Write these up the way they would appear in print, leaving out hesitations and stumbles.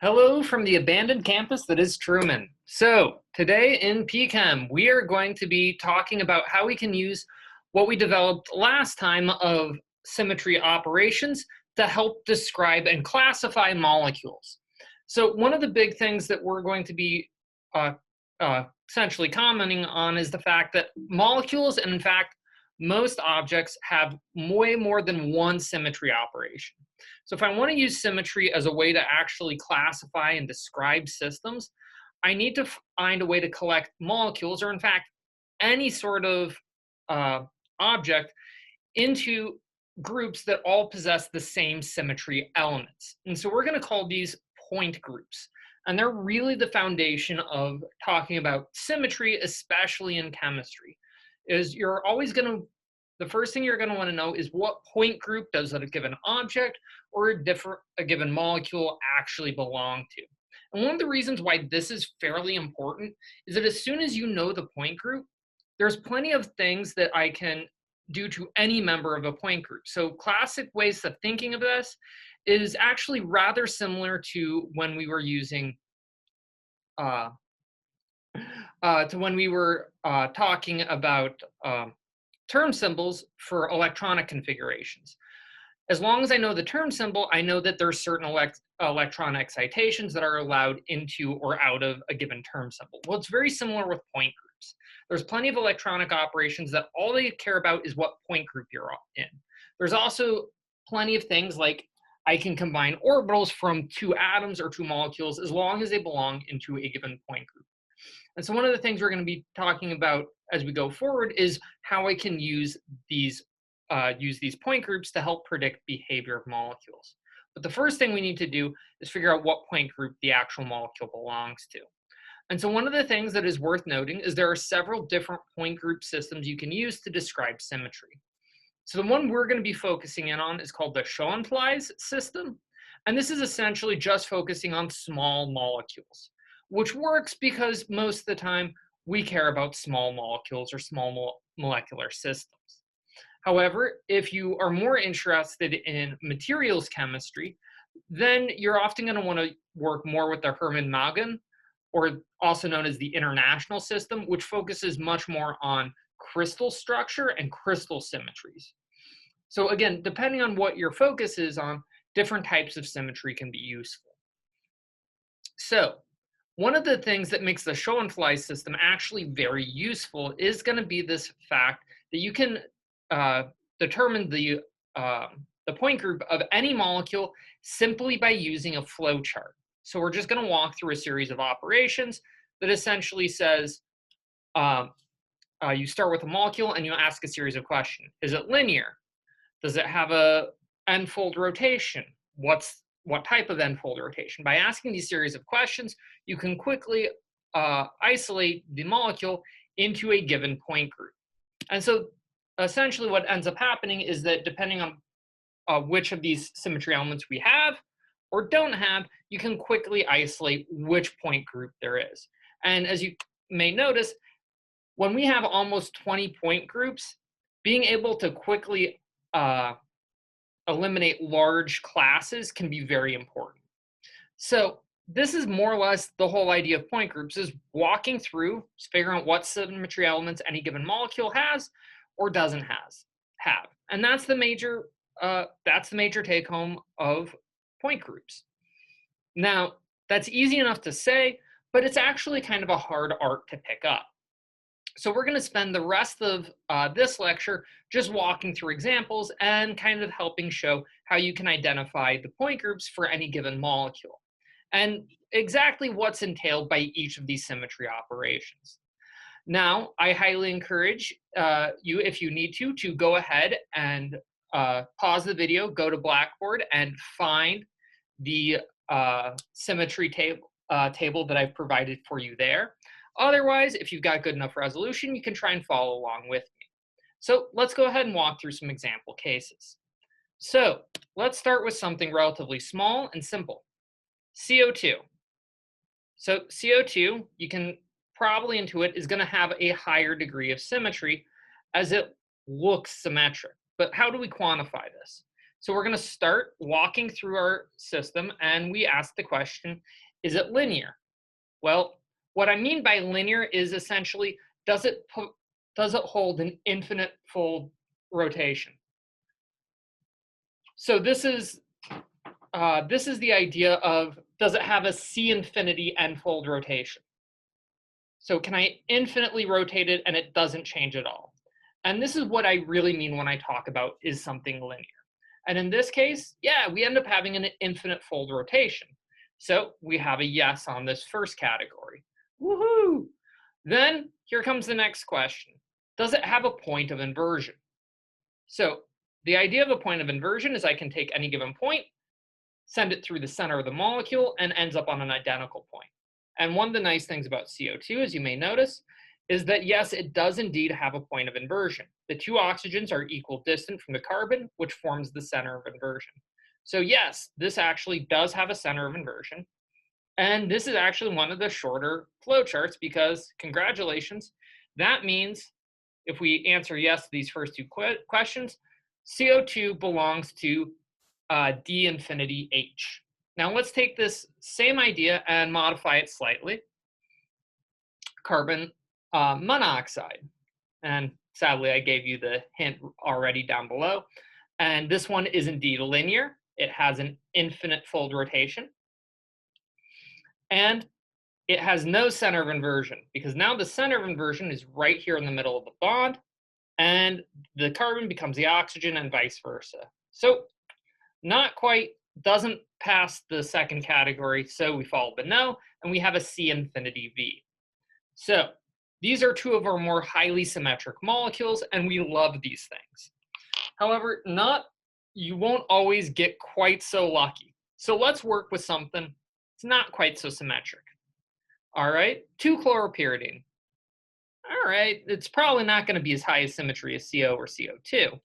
Hello from the abandoned campus that is Truman. So today in PChem, we are going to be talking about how we can use what we developed last time of symmetry operations to help describe and classify molecules. So one of the big things that we're going to be essentially commenting on is the fact that molecules, and in fact, most objects have way more than one symmetry operation. So if I want to use symmetry as a way to actually classify and describe systems, I need to find a way to collect molecules, or in fact, any sort of uh, object, into groups that all possess the same symmetry elements. And so we're going to call these point groups. And they're really the foundation of talking about symmetry, especially in chemistry. Is you're always going to The first thing you're going to want to know is what point group does a given object or a given molecule actually belong to. And one of the reasons why this is fairly important is that as soon as you know the point group, there's plenty of things that I can do to any member of a point group. So classic ways of thinking of this is actually rather similar to when we were using uh, talking about term symbols for electronic configurations. As long as I know the term symbol, I know that there are certain electron excitations that are allowed into or out of a given term symbol. Well, it's very similar with point groups. There's plenty of electronic operations that all they care about is what point group you're in. There's also plenty of things like I can combine orbitals from two atoms or two molecules as long as they belong into a given point group. And so one of the things we're going to be talking about as we go forward is how I can use these point groups to help predict behavior of molecules. But the first thing we need to do is figure out what point group the actual molecule belongs to. And so one of the things that is worth noting is there are several different point group systems you can use to describe symmetry. So the one we're going to be focusing in on is called the Schoenflies system. And this is essentially just focusing on small molecules, which works because most of the time we care about small molecules or small molecular systems. However, if you are more interested in materials chemistry, then you're often going to want to work more with the Hermann-Magen, or also known as the International System, which focuses much more on crystal structure and crystal symmetries. So again, depending on what your focus is on, different types of symmetry can be useful. So one of the things that makes the Schoenflies system actually very useful is going to be this fact that you can determine the point group of any molecule simply by using a flow chart. So we're just going to walk through a series of operations that essentially says you start with a molecule and you ask a series of questions. Is it linear? Does it have a n-fold rotation? What type of n-fold rotation? By asking these series of questions, you can quickly isolate the molecule into a given point group. And so essentially what ends up happening is that depending on which of these symmetry elements we have or don't have, you can quickly isolate which point group there is. And as you may notice, when we have almost 20 point groups, being able to quickly eliminate large classes can be very important. So this is more or less the whole idea of point groups, is walking through, figuring out what symmetry elements any given molecule has or doesn't have. And that's the major take home of point groups. Now, that's easy enough to say, but it's actually kind of a hard art to pick up. So we're going to spend the rest of this lecture just walking through examples and kind of helping show how you can identify the point groups for any given molecule and exactly what's entailed by each of these symmetry operations. Now, I highly encourage you, if you need to go ahead and pause the video, go to Blackboard, and find the symmetry table that I've provided for you there. Otherwise, if you've got good enough resolution, you can try and follow along with me. So let's go ahead and walk through some example cases. So let's start with something relatively small and simple, CO2. So CO2, you can probably intuit, is going to have a higher degree of symmetry as it looks symmetric. But how do we quantify this? So we're going to start walking through our system, and we ask the question, is it linear? Well, what I mean by linear is essentially, does it hold an infinite fold rotation? So this is the idea of, does it have a C infinity n-fold rotation? So can I infinitely rotate it and it doesn't change at all? And this is what I really mean when I talk about, is something linear? And in this case, yeah, we end up having an infinite fold rotation. So we have a yes on this first category. Woohoo! Then here comes the next question. Does it have a point of inversion? So the idea of a point of inversion is I can take any given point, send it through the center of the molecule, and ends up on an identical point. And one of the nice things about CO2, as you may notice, is that yes, it does indeed have a point of inversion. The two oxygens are equal distant from the carbon, which forms the center of inversion. So yes, this actually does have a center of inversion. And this is actually one of the shorter flowcharts because, congratulations, that means if we answer yes to these first two questions, CO2 belongs to D infinity H. Now let's take this same idea and modify it slightly. Carbon monoxide. And sadly, I gave you the hint already down below. And this one is indeed linear. It has an infinite fold rotation. And it has no center of inversion, because now the center of inversion is right here in the middle of the bond, and the carbon becomes the oxygen and vice versa. So not quite, doesn't pass the second category, so we fall but no, and we have a C infinity V. So these are two of our more highly symmetric molecules, and we love these things. However, you won't always get quite so lucky. So let's work with something that's not quite so symmetric. All right, 2-chloropyridine. All right, it's probably not going to be as high as symmetry as CO or CO2.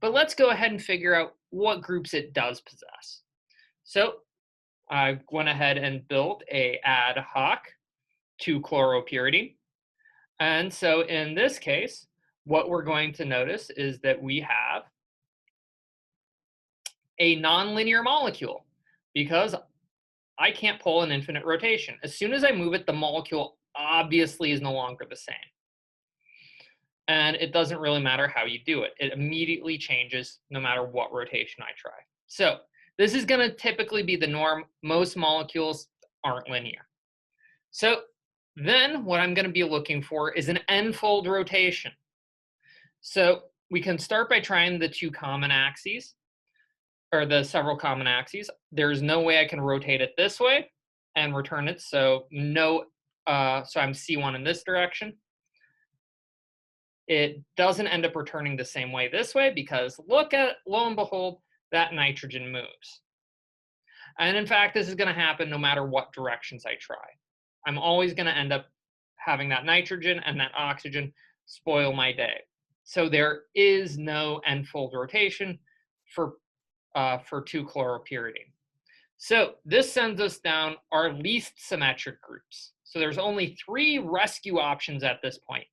But let's go ahead and figure out what groups it does possess. So I went ahead and built a ad hoc 2-chloropyridine. And so in this case, what we're going to notice is that we have a nonlinear molecule, because I can't pull an infinite rotation. As soon as I move it, the molecule obviously is no longer the same. And it doesn't really matter how you do it. It immediately changes no matter what rotation I try. So this is going to typically be the norm. Most molecules aren't linear. So then what I'm going to be looking for is an n-fold rotation. So we can start by trying the two common axes, or the several common axes. There's no way I can rotate it this way and return it. So no, so I'm C1 in this direction. It doesn't end up returning the same way this way, because lo and behold, that nitrogen moves. And in fact, this is going to happen no matter what directions I try. I'm always going to end up having that nitrogen and that oxygen spoil my day. So there is no n-fold rotation for 2-chloropyridine. So this sends us down our least symmetric groups. So there's only 3 rescue options at this point: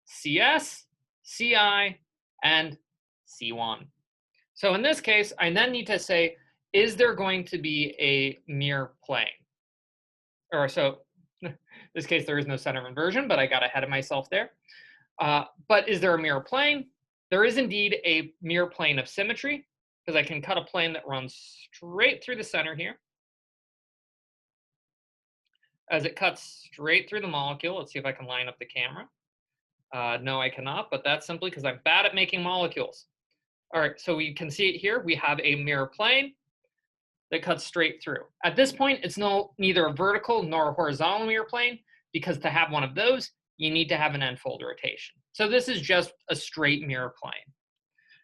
CS, CI, and C1. So in this case, I then need to say, is there going to be a mirror plane? Or so, in this case, there is no center of inversion, but I got ahead of myself there. But is there a mirror plane? There is indeed a mirror plane of symmetry, because I can cut a plane that runs straight through the center here. As it cuts straight through the molecule, let's see if I can line up the camera. No, I cannot, but that's simply because I'm bad at making molecules. All right, so we can see it here. We have a mirror plane that cuts straight through. At this point, it's neither a vertical nor a horizontal mirror plane, because to have one of those, you need to have an n-fold rotation. So this is just a straight mirror plane.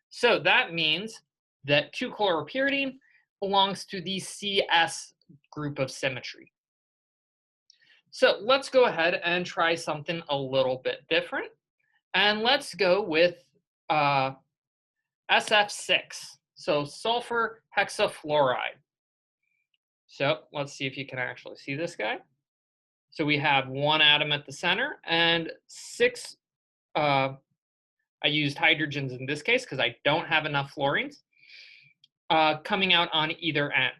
So that means that 2-chloropyridine belongs to the CS group of symmetry. So let's go ahead and try something a little bit different. And let's go with SF6, so sulfur hexafluoride. So let's see if you can actually see this guy. So we have 1 atom at the center and 6, I used hydrogens in this case because I don't have enough fluorines. coming out on either end.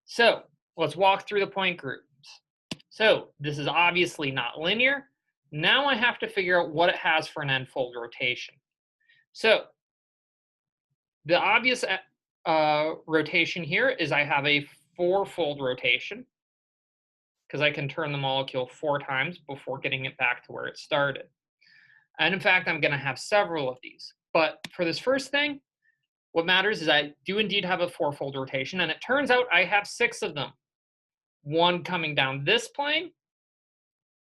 So let's walk through the point groups. So this is obviously not linear. Now I have to figure out what it has for an n-fold rotation. So the obvious rotation here is I have a 4-fold rotation because I can turn the molecule 4 times before getting it back to where it started. And in fact, I'm going to have several of these. But for this first thing, what matters is I do indeed have a 4-fold rotation, and it turns out I have 6 of them. One coming down this plane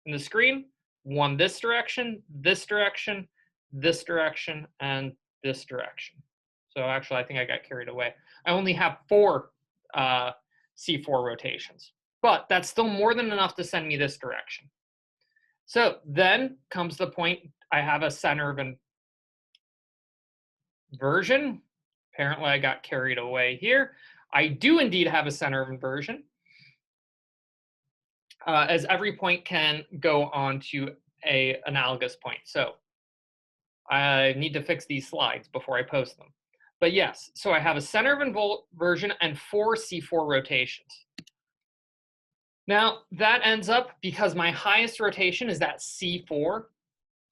in the screen, one this direction, this direction, this direction, and this direction. So actually, I think I got carried away. I only have 4 C4 rotations, but that's still more than enough to send me this direction. So then comes the point, I have a center of inversion. Apparently, I got carried away here. I do indeed have a center of inversion, as every point can go on to an analogous point. So I need to fix these slides before I post them. But yes, so I have a center of inversion and 4 C4 rotations. Now, that ends up, because my highest rotation is that C4,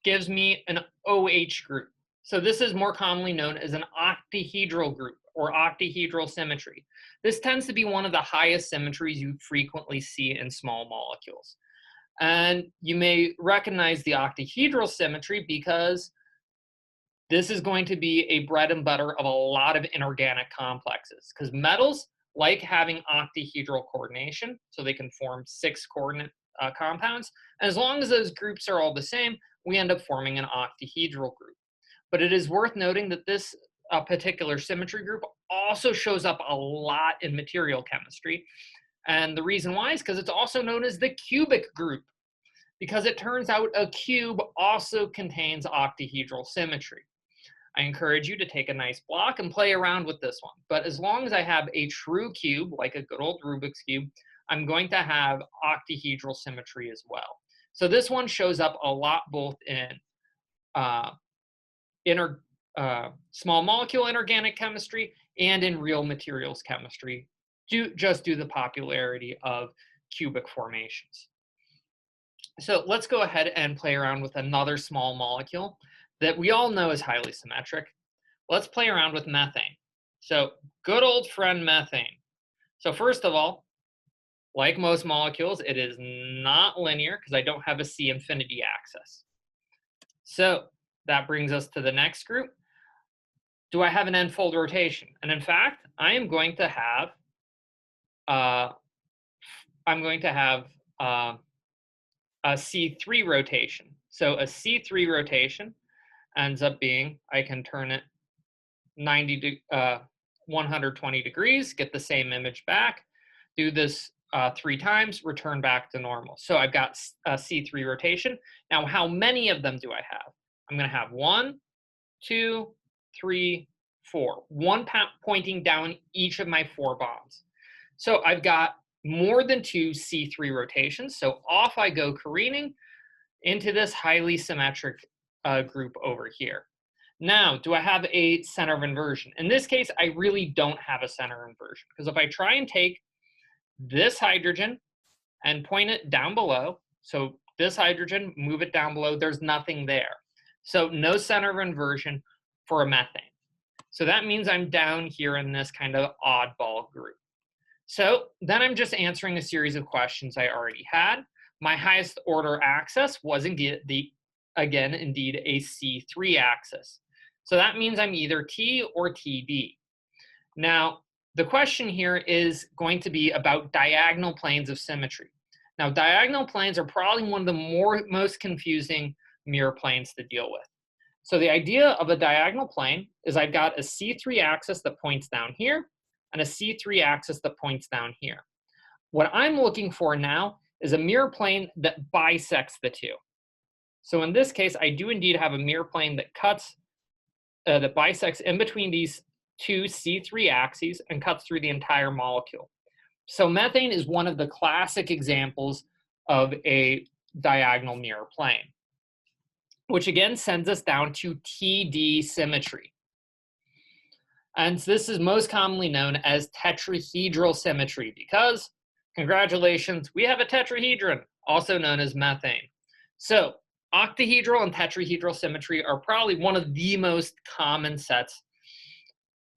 gives me an OH group. So this is more commonly known as an octahedral group or octahedral symmetry. This tends to be one of the highest symmetries you frequently see in small molecules. And you may recognize the octahedral symmetry because this is going to be a bread and butter of a lot of inorganic complexes, because metals like having octahedral coordination, so they can form 6 coordinate compounds. And as long as those groups are all the same, we end up forming an octahedral group. But it is worth noting that this particular symmetry group also shows up a lot in material chemistry. And the reason why is because it's also known as the cubic group, because it turns out a cube also contains octahedral symmetry. I encourage you to take a nice block and play around with this one. But as long as I have a true cube, like a good old Rubik's Cube, I'm going to have octahedral symmetry as well. So this one shows up a lot both in small molecule inorganic chemistry and in real materials chemistry, just due to the popularity of cubic formations. So let's go ahead and play around with another small molecule that we all know is highly symmetric. Let's play around with methane. So good old friend methane. So first of all, like most molecules, it is not linear because I don't have a C infinity axis. So that brings us to the next group. Do I have an n-fold rotation? And in fact, I am going to have a C3 rotation. So a C3 rotation ends up being, I can turn it 120 degrees, get the same image back, do this 3 times, return back to normal. So I've got a C3 rotation. Now, how many of them do I have? I'm going to have 1, 2, 3, 4. 1 pointing down each of my 4 bonds. So I've got more than 2 C3 rotations. So off I go careening into this highly symmetric group over here. Now, do I have a center of inversion? In this case, I really don't have a center of inversion, because if I try and take this hydrogen and point it down below, so this hydrogen, move it down below, there's nothing there. So no center of inversion for a methane. So that means I'm down here in this kind of oddball group. So then I'm just answering a series of questions I already had. My highest order axis was indeed a C3 axis. So that means I'm either T or TD. Now, the question here is going to be about diagonal planes of symmetry. Now, diagonal planes are probably one of the most confusing mirror planes to deal with. So the idea of a diagonal plane is I've got a C3 axis that points down here and a C3 axis that points down here. What I'm looking for now is a mirror plane that bisects the two. So in this case, I do indeed have a mirror plane that that bisects in between these 2 C3 axes and cuts through the entire molecule. So methane is one of the classic examples of a diagonal mirror plane, which again sends us down to TD symmetry. And this is most commonly known as tetrahedral symmetry because, congratulations, we have a tetrahedron, also known as methane. So, octahedral and tetrahedral symmetry are probably one of the most common sets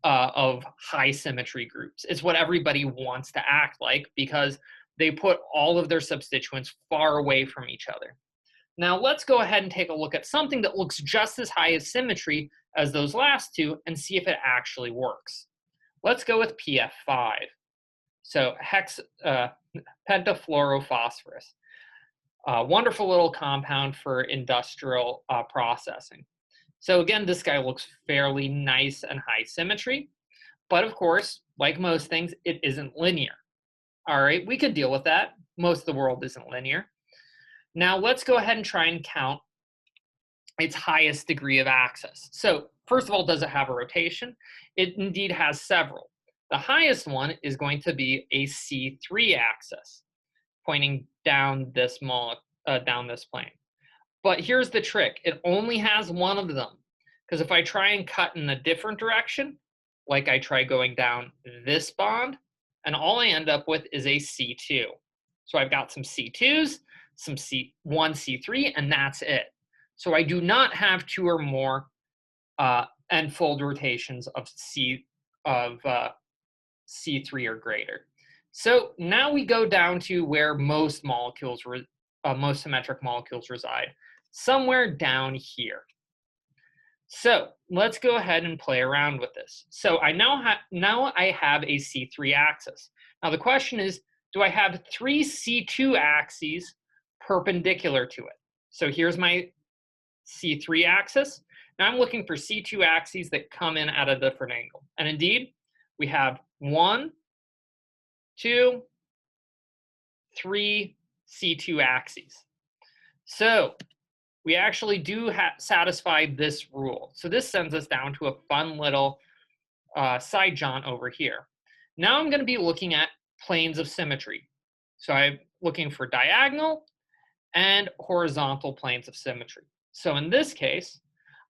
of high symmetry groups. It's what everybody wants to act like because they put all of their substituents far away from each other. Now let's go ahead and take a look at something that looks just as high as symmetry as those last two and see if it actually works. Let's go with PF5. So pentafluorophosphorus. Wonderful little compound for industrial processing. So again, this guy looks fairly nice and high symmetry, but of course, like most things, it isn't linear. All right, we could deal with that. Most of the world isn't linear. Now let's go ahead and try and count its highest degree of axis. So first of all, does it have a rotation? It indeed has several. The highest one is going to be a C3 axis, pointing down this plane. But here's the trick. It only has one of them. Because if I try and cut in a different direction, like I try going down this bond, and all I end up with is a C2. So I've got some C2s, some C1, C3, and that's it. So I do not have two or more n-fold rotations of C3 or greater. So now we go down to where most symmetric molecules reside, somewhere down here. So let's go ahead and play around with this. So now I have a C3 axis. Now the question is, do I have three C2 axes perpendicular to it? So here's my C3 axis. Now I'm looking for C2 axes that come in at a different angle. And indeed, we have 1, 2, 3 C2 axes. So we actually do satisfy this rule. So this sends us down to a fun little side jaunt over here. Now I'm going to be looking at planes of symmetry. So I'm looking for diagonal and horizontal planes of symmetry. So in this case,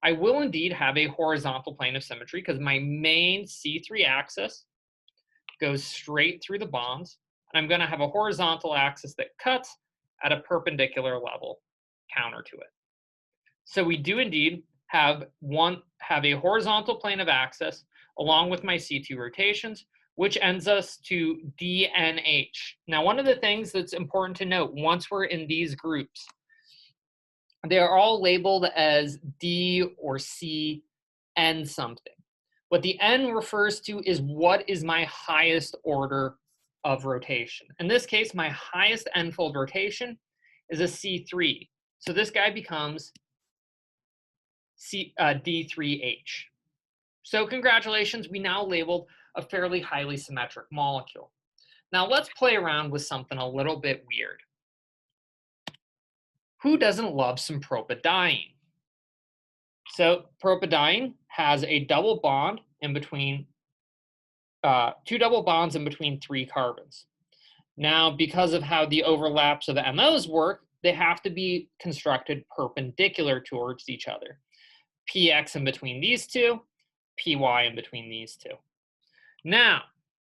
I will indeed have a horizontal plane of symmetry because my main C3 axis goes straight through the bonds, and I'm going to have a horizontal axis that cuts at a perpendicular level counter to it. So we do indeed have a horizontal plane of axis along with my C2 rotations, which ends us to DNH. Now, one of the things that's important to note once we're in these groups, they are all labeled as D or C N something. What the N refers to is what is my highest order of rotation. In this case, my highest n-fold rotation is a C3. So this guy becomes D3H. So congratulations, we now labeled a fairly highly symmetric molecule. Now let's play around with something a little bit weird. Who doesn't love some propadiene? So propadiene has a double bond in between, two double bonds in between 3 carbons. Now, because of how the overlaps of MOs work, they have to be constructed perpendicular towards each other. PX in between these two, PY in between these two. Now,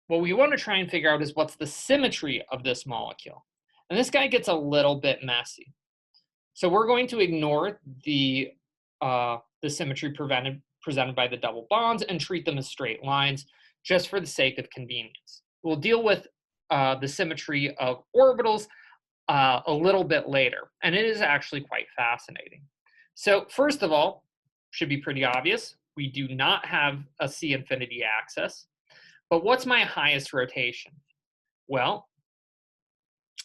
what we want to try and figure out is what's the symmetry of this molecule. And this guy gets a little bit messy. So we're going to ignore the symmetry presented by the double bonds and treat them as straight lines just for the sake of convenience. We'll deal with the symmetry of orbitals a little bit later, and it is actually quite fascinating. So first of all, should be pretty obvious, we do not have a C infinity axis, but what's my highest rotation? Well,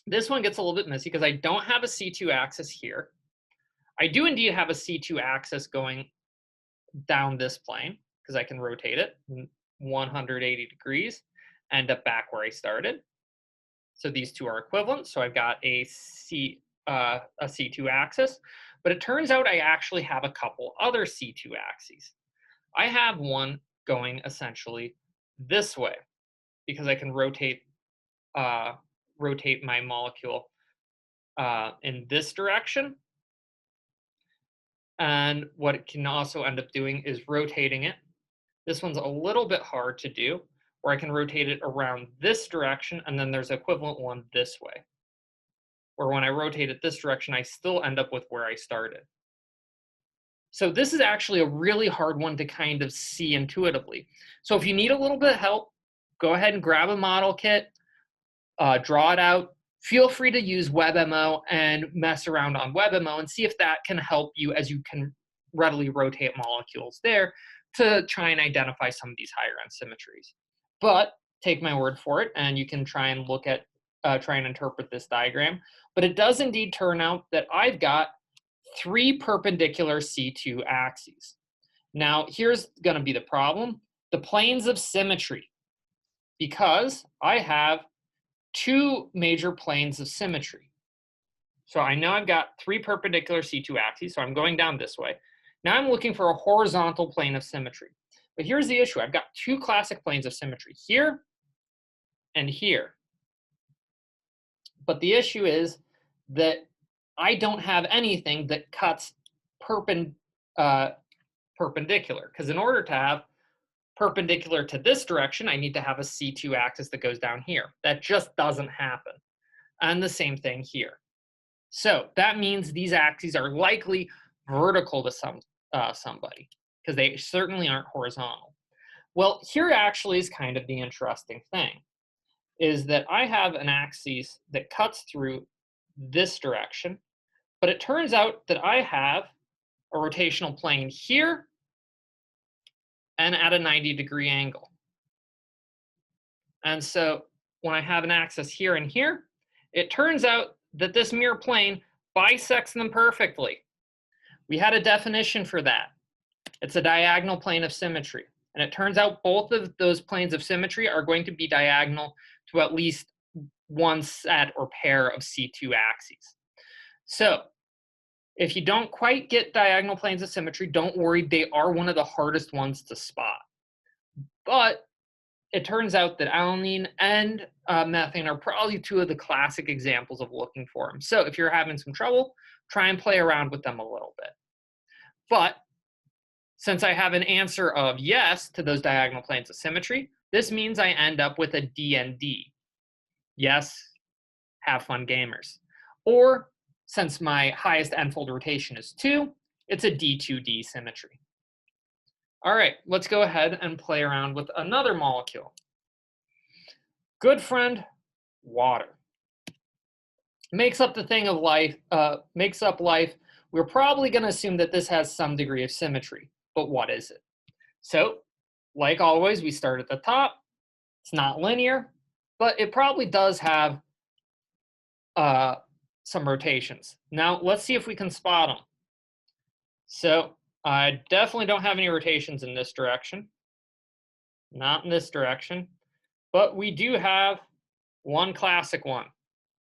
this one gets a little bit messy because I don't have a C2 axis here. I do indeed have a C2 axis going down this plane because I can rotate it 180 degrees, end up back where I started. So these two are equivalent. So I've got a C2 axis, but it turns out I actually have a couple other C2 axes. I have one going essentially this way because I can rotate my molecule in this direction. And what it can also end up doing is rotating it This one's a little bit hard to do, where I can rotate it around this direction, and then there's an equivalent one this way, where when I rotate it this direction, I still end up with where I started. So this is actually a really hard one to kind of see intuitively. So if you need a little bit of help, go ahead and grab a model kit, draw it out. Feel free to use WebMO and mess around on WebMO and see if that can help you, as you can readily rotate molecules there to try and identify some of these higher end symmetries. But take my word for it, and you can try and look at, try and interpret this diagram. But it does indeed turn out that I've got 3 perpendicular C2 axes. Now, here's going to be the problem: the planes of symmetry, because I have 2 major planes of symmetry. So I know I've got 3 perpendicular C2 axes, so I'm going down this way. Now I'm looking for a horizontal plane of symmetry. But here's the issue: I've got 2 classic planes of symmetry, here and here. But the issue is that I don't have anything that cuts perpendicular, because in order to have perpendicular to this direction, I need to have a C2 axis that goes down here. That just doesn't happen. And the same thing here. So that means these axes are likely vertical to somebody, because they certainly aren't horizontal. Well, here actually is kind of the interesting thing, is that I have an axis that cuts through this direction, but it turns out that I have a rotational plane here and at a 90-degree angle. And so when I have an axis here and here, it turns out that this mirror plane bisects them perfectly. We had a definition for that. It's a diagonal plane of symmetry. And it turns out both of those planes of symmetry are going to be diagonal to at least one set or pair of C2 axes. So if you don't quite get diagonal planes of symmetry, don't worry, they are one of the hardest ones to spot. But it turns out that alanine and methane are probably 2 of the classic examples of looking for them. So if you're having some trouble, try and play around with them a little bit. But since I have an answer of yes to those diagonal planes of symmetry, this means I end up with a D and D. Yes, have fun, gamers. Or, since my highest n-fold rotation is 2, it's a D2D symmetry. All right, let's go ahead and play around with another molecule. Good friend, water. Makes up the thing of life, makes up life. We're probably going to assume that this has some degree of symmetry, but what is it? So, like always, we start at the top. It's not linear, but it probably does have some rotations. Now, let's see if we can spot them. So, I definitely don't have any rotations in this direction. Not in this direction. But we do have one classic one.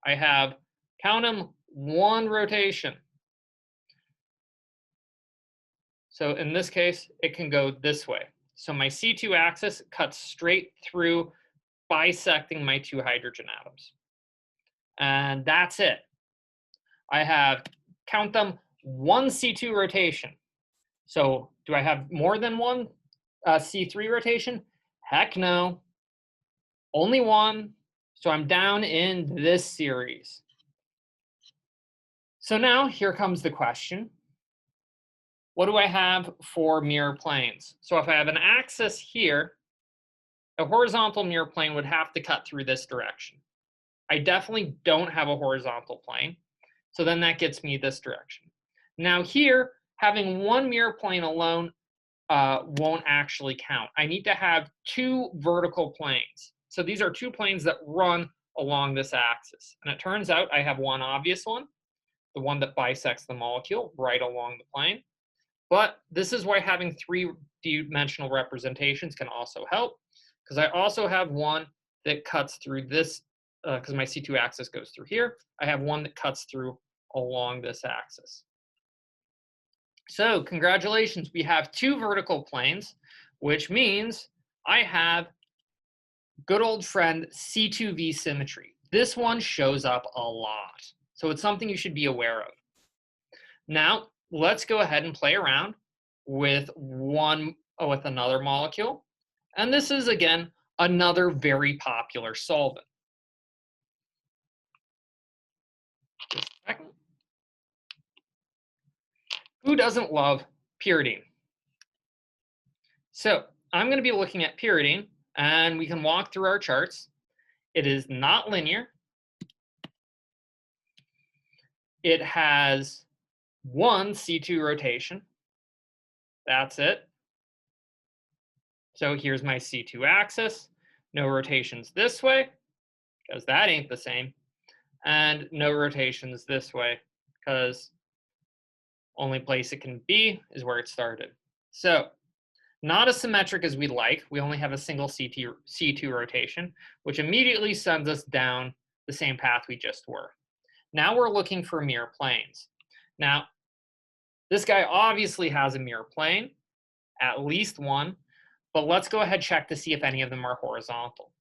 I have, count them, 1 rotation. So in this case, it can go this way. So my C2 axis cuts straight through, bisecting my 2 hydrogen atoms. And that's it. I have, count them, 1 C2 rotation. So do I have more than 1 C3 rotation? Heck no. Only 1. So I'm down in this series. So now here comes the question. What do I have for mirror planes? So if I have an axis here, a horizontal mirror plane would have to cut through this direction. I definitely don't have a horizontal plane, so then that gets me this direction. Now here, having 1 mirror plane alone won't actually count. I need to have 2 vertical planes. So these are 2 planes that run along this axis. And it turns out I have one obvious one, the one that bisects the molecule right along the plane. But this is why having 3-dimensional representations can also help, because I also have one that cuts through this, because my C2 axis goes through here. I have one that cuts through along this axis. So congratulations, we have 2 vertical planes, which means I have good old friend C2V symmetry. This one shows up a lot, so it's something you should be aware of. Now, let's go ahead and play around with one with another molecule. And this is, again, another very popular solvent. Just a second. Who doesn't love pyridine? So I'm going to be looking at pyridine, and we can walk through our charts. It is not linear. It has one C2 rotation. That's it. So here's my C2 axis. No rotations this way, because that ain't the same. And no rotations this way, because only place it can be is where it started. So not as symmetric as we'd like. We only have a single C2 rotation, which immediately sends us down the same path we just were. Now we're looking for mirror planes. Now, this guy obviously has a mirror plane, at least one, but let's go ahead and check to see if any of them are horizontal.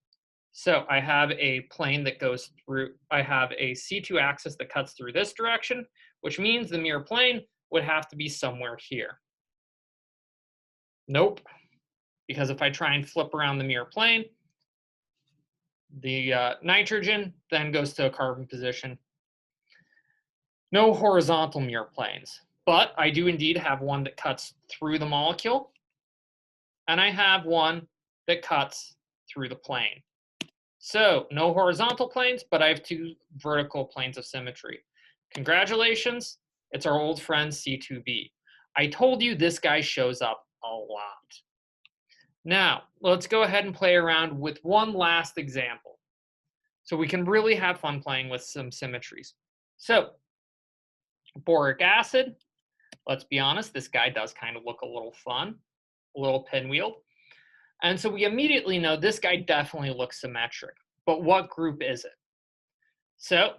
So I have a plane that goes through, I have a C2 axis that cuts through this direction, which means the mirror plane would have to be somewhere here. Nope, because if I try and flip around the mirror plane, the nitrogen then goes to a carbon position. No horizontal mirror planes, but I do indeed have one that cuts through the molecule, and I have one that cuts through the plane. So no horizontal planes, but I have two vertical planes of symmetry. Congratulations, it's our old friend C2b. I told you this guy shows up a lot. Now, let's go ahead and play around with one last example, so we can really have fun playing with some symmetries. So, boric acid, let's be honest, this guy does kind of look a little fun, a little pinwheel. And so we immediately know this guy definitely looks symmetric. But what group is it? So,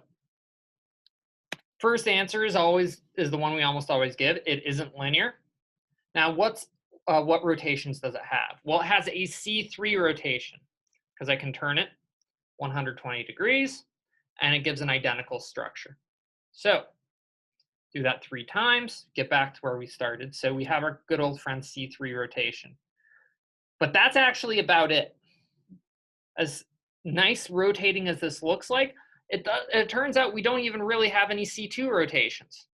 first answer is the one we almost always give. It isn't linear. Now, what rotations does it have? Well, it has a C3 rotation, because I can turn it 120 degrees, and it gives an identical structure. So, do that 3 times, get back to where we started. So we have our good old friend C3 rotation. But that's actually about it. As nice rotating as this looks like, it turns out we don't even really have any C2 rotations.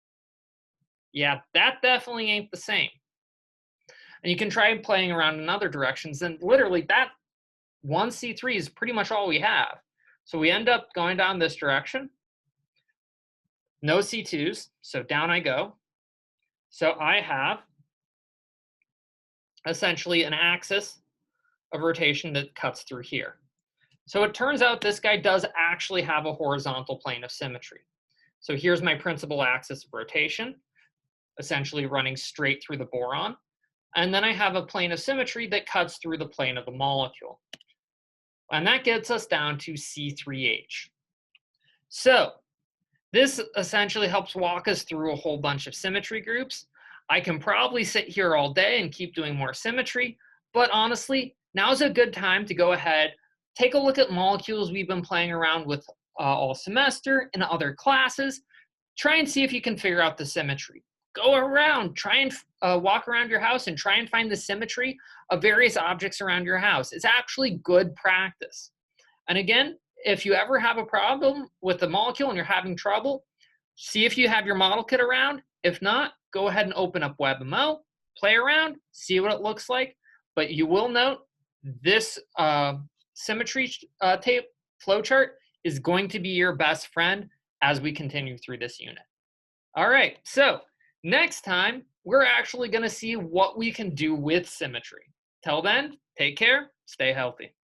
Yeah, that definitely ain't the same. And you can try playing around in other directions, and literally that one C3 is pretty much all we have. So we end up going down this direction. No C2s, so down I go. So I have essentially an axis of rotation that cuts through here. So it turns out this guy does actually have a horizontal plane of symmetry. So here's my principal axis of rotation, essentially running straight through the boron. And then I have a plane of symmetry that cuts through the plane of the molecule. And that gets us down to C3H. So this essentially helps walk us through a whole bunch of symmetry groups. I can probably sit here all day and keep doing more symmetry, but honestly, now's a good time to go ahead, take a look at molecules we've been playing around with all semester in other classes. Try and see if you can figure out the symmetry. Go around, try and walk around your house and try and find the symmetry of various objects around your house. It's actually good practice. And again, if you ever have a problem with the molecule and you're having trouble, see if you have your model kit around. If not, go ahead and open up WebMO, play around, see what it looks like. But you will note this symmetry tape flowchart is going to be your best friend as we continue through this unit. All right, so next time, we're actually going to see what we can do with symmetry. Till then, take care, stay healthy.